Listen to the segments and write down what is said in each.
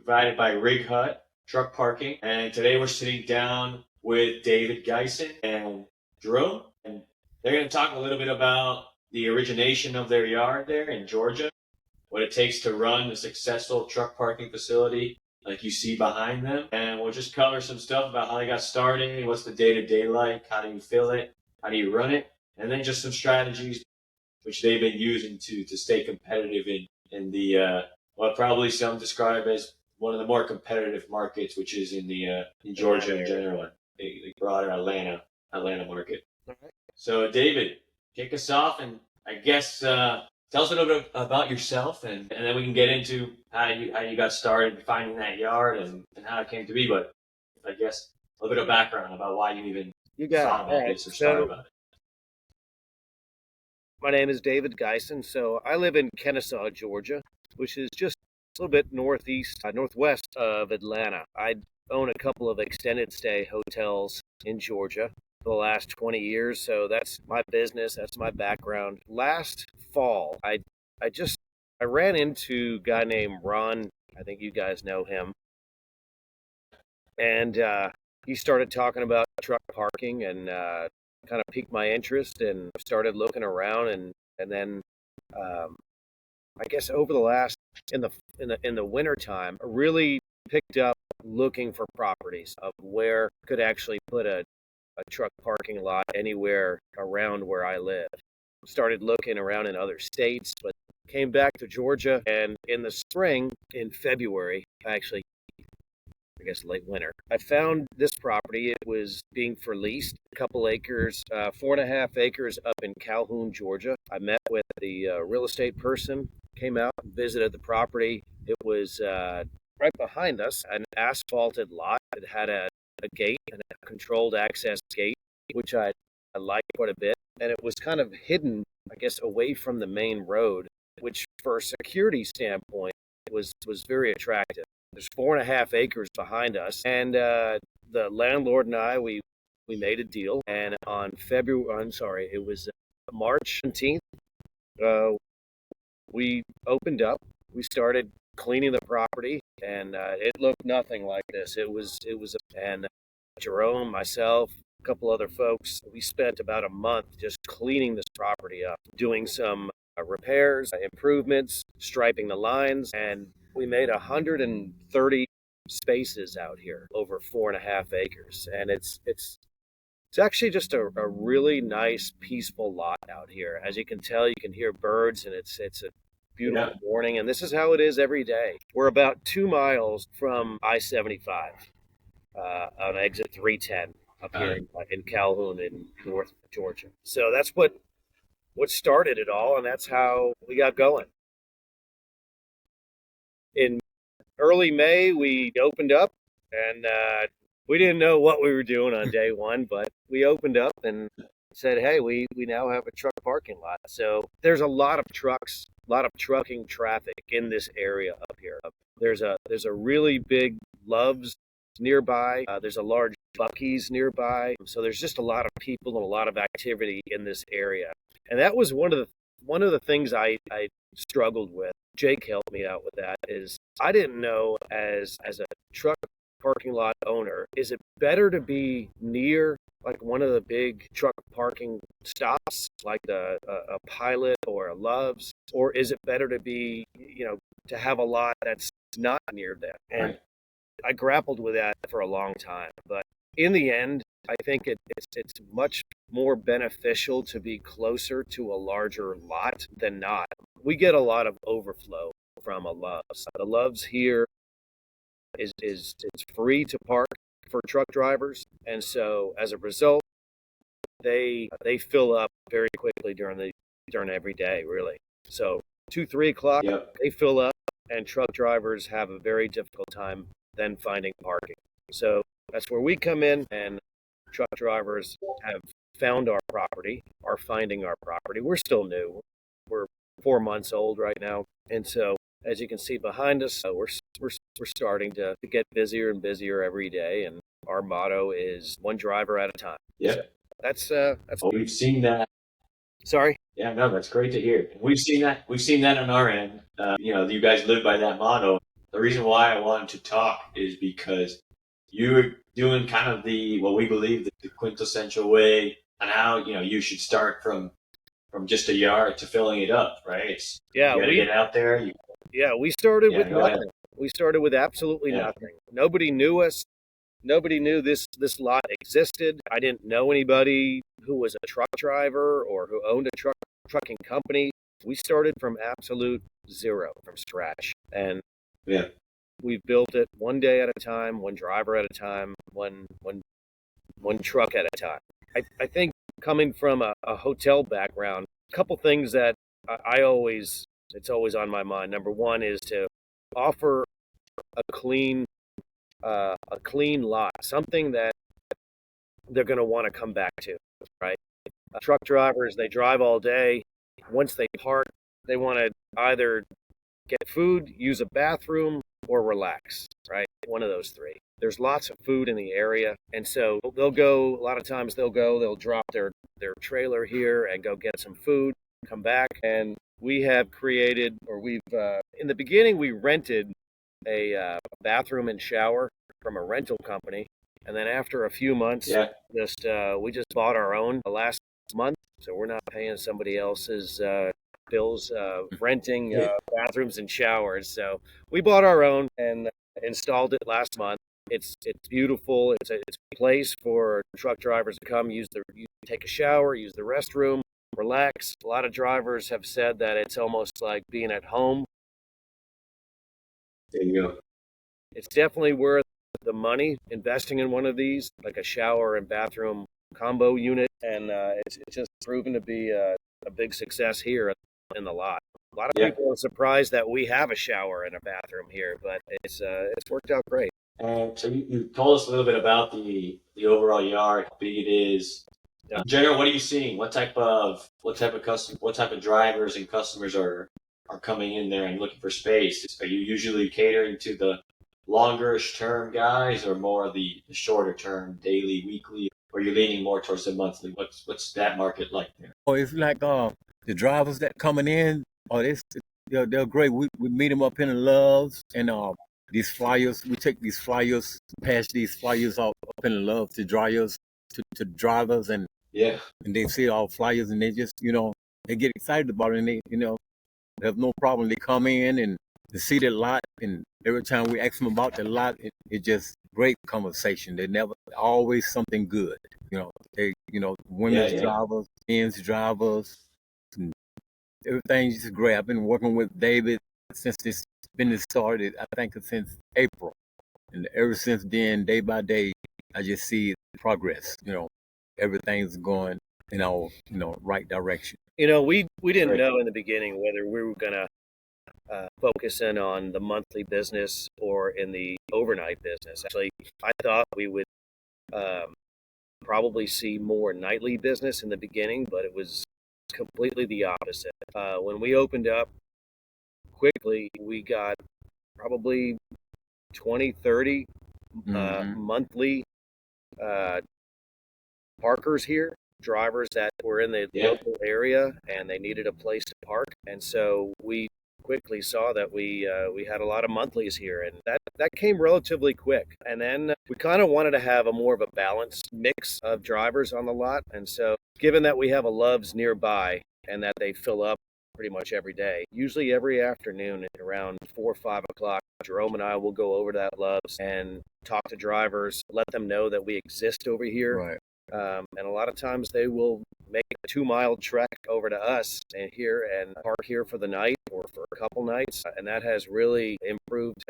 provided by Rig Hut Truck Parking. And today we're sitting down with David Gysin and Jerome. And they're going to talk a little bit about the origination of their yard there in Georgia, what it takes to run a successful truck parking facility like you see behind them. And we'll just cover some stuff about how they got started, what's the day-to-day like, how do you fill it, how do you run it, and then just some strategies which they've been using to stay competitive in the what probably some describe as one of the more competitive markets, which is in Georgia in general, the broader Atlanta market. All right. So David, kick us off, and I guess tell us a little bit about yourself, and then we can get into how you got started finding that yard and how it came to be. But I guess a little bit of background about why you even thought about this or started about it. My name is David Gysin. So I live in Kennesaw, Georgia, which is just a little bit northwest of Atlanta. I own a couple of extended stay hotels in Georgia for the last 20 years. So that's my business. That's my background. Last fall, I ran into a guy named Ron. I think you guys know him. And he started talking about truck parking and kind of piqued my interest and started looking around. And then I guess over the last in the winter time, I really picked up looking for properties of where I could actually put a truck parking lot anywhere around where I live. Started looking around in other states, but came back to Georgia. And in the spring, in February, I guess late winter, I found this property. It was being for lease, a couple acres, 4.5 acres up in Calhoun, Georgia. I met with the real estate person, came out and visited the property. It was right behind us, an asphalted lot. It had a gate, and a controlled access gate, which I liked quite a bit. And it was kind of hidden, I guess, away from the main road, which for a security standpoint was very attractive. There's 4.5 acres behind us, and the landlord and I, we made a deal. And on it was March 17th, we opened up. We started cleaning the property, and it looked nothing like this. And Jerome, myself, a couple other folks, we spent about a month just cleaning this property up, doing some repairs, improvements, striping the lines, and we made 130 spaces out here over 4.5 acres. And it's actually just a really nice, peaceful lot out here. As you can tell, you can hear birds, and it's a beautiful morning. And this is how it is every day. We're about 2 miles from I-75 on exit 310 up here in Calhoun in North Georgia. So that's what started it all, and that's how we got going. In early May, we opened up, and we didn't know what we were doing on day one, but we opened up and said, hey, we now have a truck parking lot. So there's a lot of trucks, a lot of trucking traffic in this area up here. There's a really big Love's nearby. There's a large Buc-ee's nearby. So there's just a lot of people and a lot of activity in this area. And that was one of the things I struggled with. Jake helped me out with that. Is I didn't know as a truck parking lot owner, is it better to be near like one of the big truck parking stops like a Pilot or a Love's, or is it better to be, to have a lot that's not near them? And I grappled with that for a long time, but in the end, I think it's much more beneficial to be closer to a larger lot than not. We get a lot of overflow from a Love's. The Love's here is it's free to park for truck drivers, and so as a result, they fill up very quickly during every day, really. So 2-3 o'clock, they fill up, and truck drivers have a very difficult time then finding parking. So that's where we come in, and truck drivers have found our property, are finding our property. We're still new. We're 4 months old right now. And so as you can see behind us, we're starting to get busier and busier every day. And our motto is one driver at a time. Yeah. So that's we've seen that. Sorry? Yeah, no, that's great to hear. We've seen that on our end. You guys live by that motto. the reason why I wanted to talk is because you're doing kind of what we believe the quintessential way on how you should start from just a yard to filling it up, right? Yeah, You got to get out there. we started Yeah, with go ahead. nothing. We started with absolutely Yeah, nothing. Nobody knew us. Nobody knew this lot existed. I didn't know anybody who was a truck driver or who owned a trucking company. We started from absolute zero, from scratch, and yeah, we've built it one day at a time, one driver at a time, one truck at a time. I think coming from a hotel background, a couple things that I always it's always on my mind. Number one is to offer a clean a clean lot, something that they're going to want to come back to, right? Truck drivers, they drive all day. Once they park, they want to either get food, use a bathroom, or relax, right? One of those three. There's lots of food in the area. And so they'll go, a lot of times they'll drop their trailer here and go get some food, come back. And we have created, or in the beginning, we rented a bathroom and shower from a rental company. And then after a few months, yeah. we just bought our own last month. So we're not paying somebody else's bills renting bathrooms and showers. So we bought our own and installed it last month. It's beautiful. It's a place for truck drivers to come take a shower, use the restroom, relax. A lot of drivers have said that it's almost like being at home. There you go. It's definitely worth the money investing in one of these, like a shower and bathroom combo unit, and it's just proven to be a big success here in the lot. A lot of Yeah. people are surprised that we have a shower and a bathroom here, but it's worked out great. And so you told us a little bit about the overall yard, how big it is. Yeah. In general, what are you seeing? What type of drivers and customers are coming in there and looking for space? Are you usually catering to the longer term guys, or more the shorter term, daily, weekly? Or are you leaning more towards the monthly? What's that market like there? Oh, it's like the drivers that coming in. Oh, they're great. We meet them up in the Loves, and these flyers. We take these flyers, pass these flyers out up in the Love to drivers, to drivers, and Yeah, they see our flyers, and they just they get excited about it, and they they have no problem. They come in and they see the lot, and every time we ask them about the lot, it just great conversation. They never always something good. They women's yeah. drivers, men's drivers, and everything's just great. I've been working with David since this business started. I think since April, and ever since then, day by day, I just see progress. Everything's going in our right direction. We didn't Great. know in the beginning whether we were gonna focus in on the monthly business or in the overnight business. Actually, I thought we would um, probably see more nightly business in the beginning, but it was completely the opposite. When we opened up quickly, we got probably 20, 30 monthly uh, parkers here, drivers that were in the Yeah. local area and they needed a place to park. And so we quickly saw that we had a lot of monthlies here, and that came relatively quick. And then we kind of wanted to have a more of a balanced mix of drivers on the lot. And so given that we have a Love's nearby and that they fill up pretty much every day, usually every afternoon at around 4 or 5 o'clock, Jerome and I will go over to that Love's and talk to drivers, let them know that we exist over here. Right. And a lot of times they will make a 2-mile trek over to us and park here for the night or for a couple nights. And that has really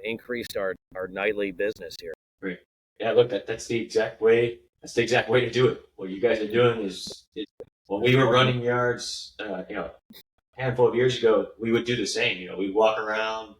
increased our nightly business here. Great. Yeah, look, that's the exact way. That's the exact way to do it. What you guys are doing is when we were running yards, a handful of years ago, we would do the same. We'd walk around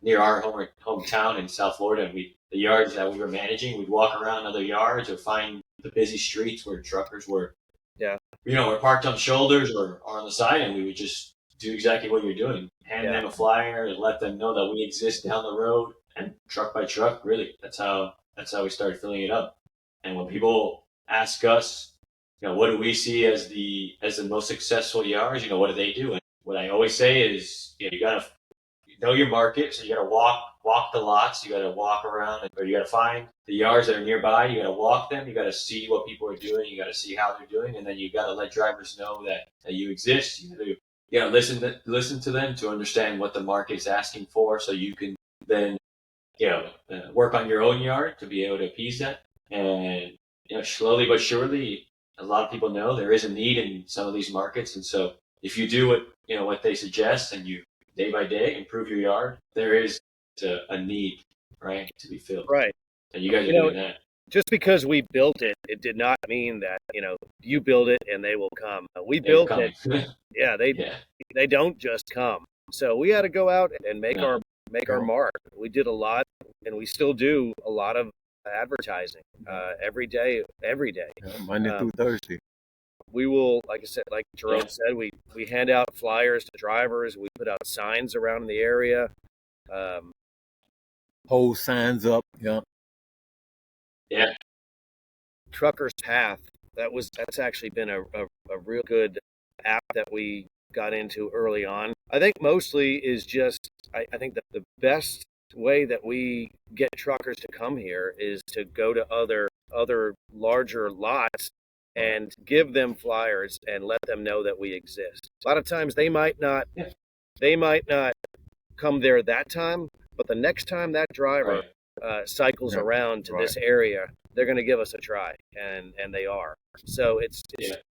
near our hometown in South Florida, and the yards that we were managing, we'd walk around other yards or find the busy streets where truckers were. Yeah. Were parked on shoulders or on the side, and we would just do exactly what you're doing. Hand them a flyer and let them know that we exist down the road, and truck by truck, really, that's how we started filling it up. And when people ask us, what do we see as the most successful yards? What do they do? And what I always say is, you gotta know your market, so you gotta walk walk the lots. You got to walk around, or you got to find the yards that are nearby. You got to walk them. You got to see what people are doing. You got to see how they're doing, and then you got to let drivers know that you exist. You got to listen to them to understand what the market is asking for, so you can then work on your own yard to be able to appease that. And slowly but surely, a lot of people know there is a need in some of these markets, and so if you do what they suggest, and you day by day improve your yard, there is a need, right, to be filled. Right. And you guys are doing that. Just because we built it, it did not mean that you build it and they will come. We They're built coming. it. Yeah, they don't just come. So we had to go out and make our mark. We did a lot, and we still do a lot of advertising every day. Monday through Thursday. We will, like I said, like Jerome said, we hand out flyers to drivers. We put out signs around the area. Hold signs up. Yeah. Yeah. Trucker's Path. That's actually been a real good app that we got into early on. I think mostly is just I think that the best way that we get truckers to come here is to go to other larger lots and give them flyers and let them know that we exist. A lot of times they might not come there that time, but the next time that driver cycles around to this area, they're going to give us a try, and they are. So it's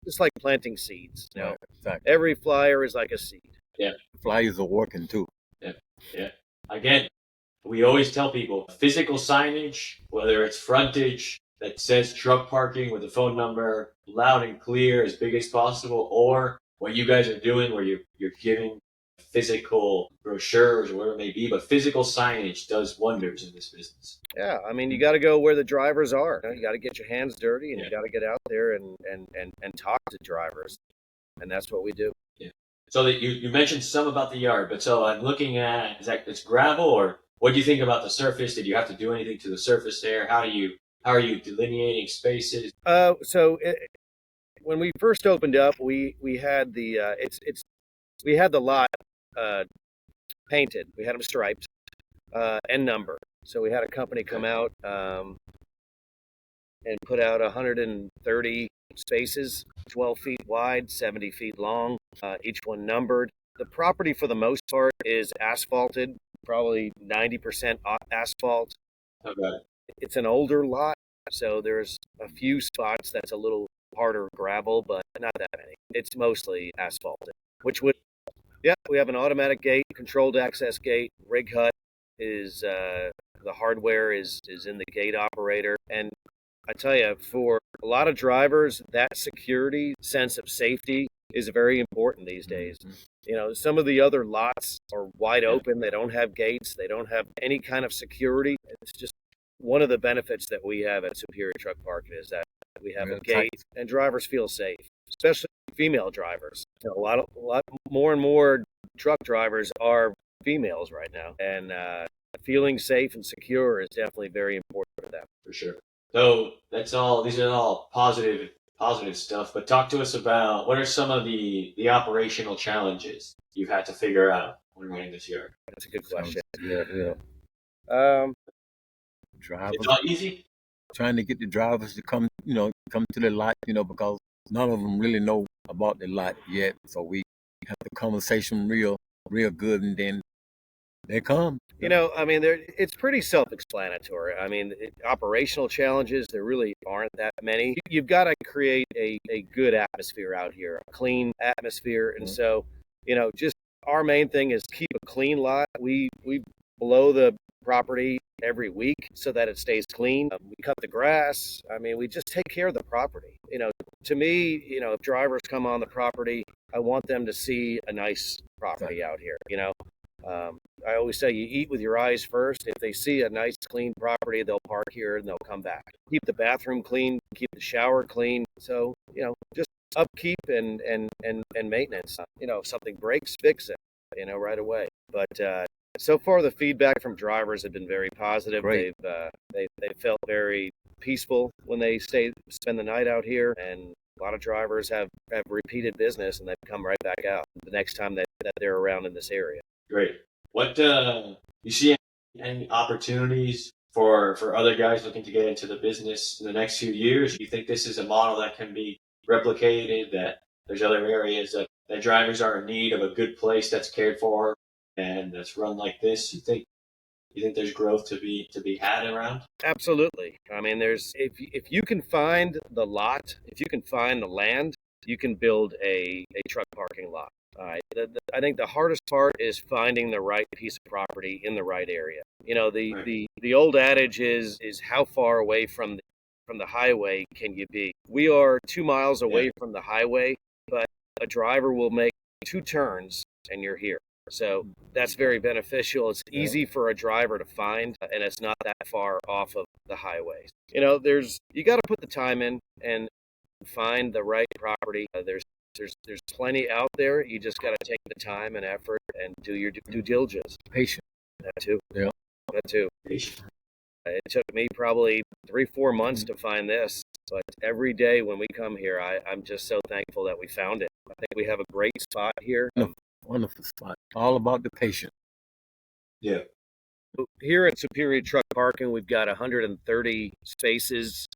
just like planting seeds. Exactly. Every flyer is like a seed. Yeah, flyers are working too. Yeah. Again, we always tell people physical signage, whether it's frontage that says truck parking with a phone number, loud and clear, as big as possible, or what you guys are doing where you're giving physical brochures or whatever it may be, but physical signage does wonders in this business. Yeah, I mean, you got to go where the drivers are. You got to get your hands dirty, and you got to get out there and talk to drivers, and that's what we do. Yeah. So that you mentioned some about the yard, but so I'm looking at it's gravel, or what do you think about the surface? Did you have to do anything to the surface there? How are you delineating spaces? When we first opened up, we had the we had the lot painted. We had them striped and numbered. So we had a company come out and put out 130 spaces, 12 feet wide, 70 feet long, each one numbered. The property, for the most part, is asphalted, probably 90% asphalt. Okay. It's an older lot, so there's a few spots that's a little harder gravel, but not that many. It's mostly asphalted, we have an automatic gate, controlled access gate. Rig hut is the hardware is in the gate operator. And I tell you, for a lot of drivers, that security sense of safety is very important these days. Some of the other lots are wide open. They don't have gates. They don't have any kind of security. It's just one of the benefits that we have at Superior Truck Parking is that we have a gate and drivers feel safe, especially female drivers. A lot more and more truck drivers are females right now, and feeling safe and secure is definitely very important for them. For sure. So these are all positive stuff, but talk to us about what are some of the operational challenges you've had to figure out when running this yard? That's a good question. Drivers, it's not easy. Trying to get the drivers to come to the lot, because none of them really know about the lot yet. So we have the conversation real good, and then they come. It's pretty self-explanatory. I mean, operational challenges, there really aren't that many. You've got to create a good atmosphere out here, a clean atmosphere. And so, just our main thing is keep a clean lot. We blow the property every week so that it stays clean. We cut the grass. I mean, we just take care of the property. To me, if drivers come on the property, I want them to see a nice property out here. I always say you eat with your eyes first. If they see a nice, clean property, they'll park here and they'll come back. Keep the bathroom clean, keep the shower clean. So, just upkeep and maintenance. If something breaks, fix it, right away. But so far, the feedback from drivers have been very positive. Great. They felt very peaceful when they spend the night out here, and a lot of drivers have repeated business, and they've come right back out the next time that they're around in this area. Great. What you see any opportunities for other guys looking to get into the business in the next few years? Do you think this is a model that can be replicated, that there's other areas that drivers are in need of a good place that's cared for and that's run like this? You think there's growth to be had around? Absolutely. I mean, there's if you can find the lot, if you can find the land, you can build a truck parking lot. All right. I think the hardest part is finding the right piece of property in the right area. You know, Right. the old adage is how far away from the highway can you be? We are 2 miles Yeah. away from the highway, but a driver will make 2 turns and you're here. So that's very beneficial. It's easy for a driver to find, and it's not that far off of the highways. You know, you got to put the time in and find the right property. There's plenty out there. You just got to take the time and effort and do your due diligence. Patient. That too. Yeah. That too. It took me probably 3-4 months to find this, but every day when we come here, I'm just so thankful that we found it. I think we have a great spot here. Wonderful spot. All about the patient. Yeah. Here at Superior Truck Parking, we've got 130 spaces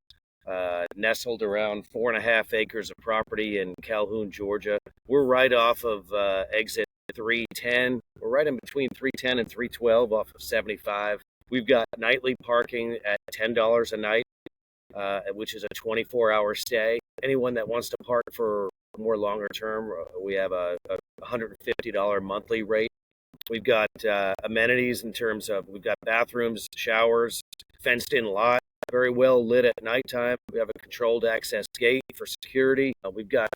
nestled around 4.5 acres of property in Calhoun, Georgia. We're right off of exit 310. We're right in between 310 and 312 off of 75. We've got nightly parking at $10 a night, which is a 24-hour stay. Anyone that wants to park for more longer term, we have a $150 monthly rate. We've got amenities in terms of we've got bathrooms, showers, fenced in lot, very well lit at nighttime. We have a controlled access gate for security. We've got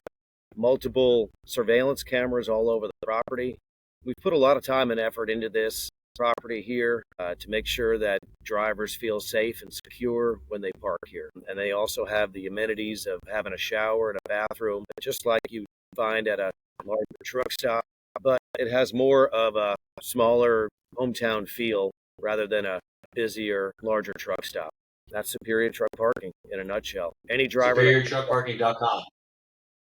multiple surveillance cameras all over the property. We've put a lot of time and effort into this property here to make sure that drivers feel safe and secure when they park here. And they also have the amenities of having a shower and a bathroom, just like you find at a larger truck stop, but it has more of a smaller hometown feel rather than a busier, larger truck stop. That's Superior Truck Parking in a nutshell. Any driver. SuperiorTruckParking.com.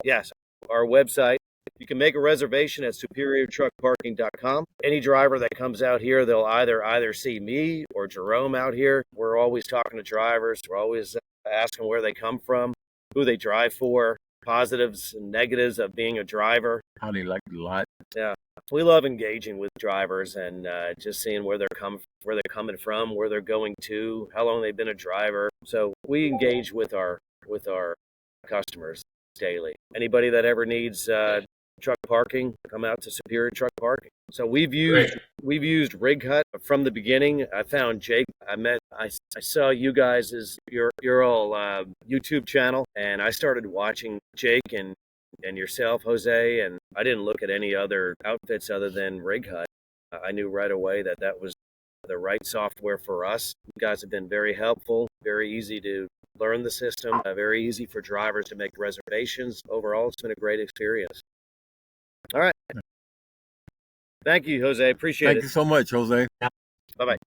Yes, our website. You can make a reservation at SuperiorTruckParking.com. Any driver that comes out here, they'll either see me or Jerome out here. We're always talking to drivers. We're always asking where they come from, who they drive for, positives and negatives of being a driver. How they like the lot. Yeah, we love engaging with drivers and just seeing where they're coming from, where they're going to, how long they've been a driver. So we engage with our customers daily. Anybody that ever needs truck parking, come out to Superior Truck Parking. So we've used Rig Hut from the beginning. I found Jake. I saw you guys as your all YouTube channel, and I started watching Jake and yourself, Jose, and I didn't look at any other outfits other than Rig Hut. I knew right away that was the right software for us. You guys have been very helpful, very easy to learn the system, very easy for drivers to make reservations. Overall, it's been a great experience. All right. Thank you, Jose. Appreciate it. Thank you so much, Jose. Bye-bye.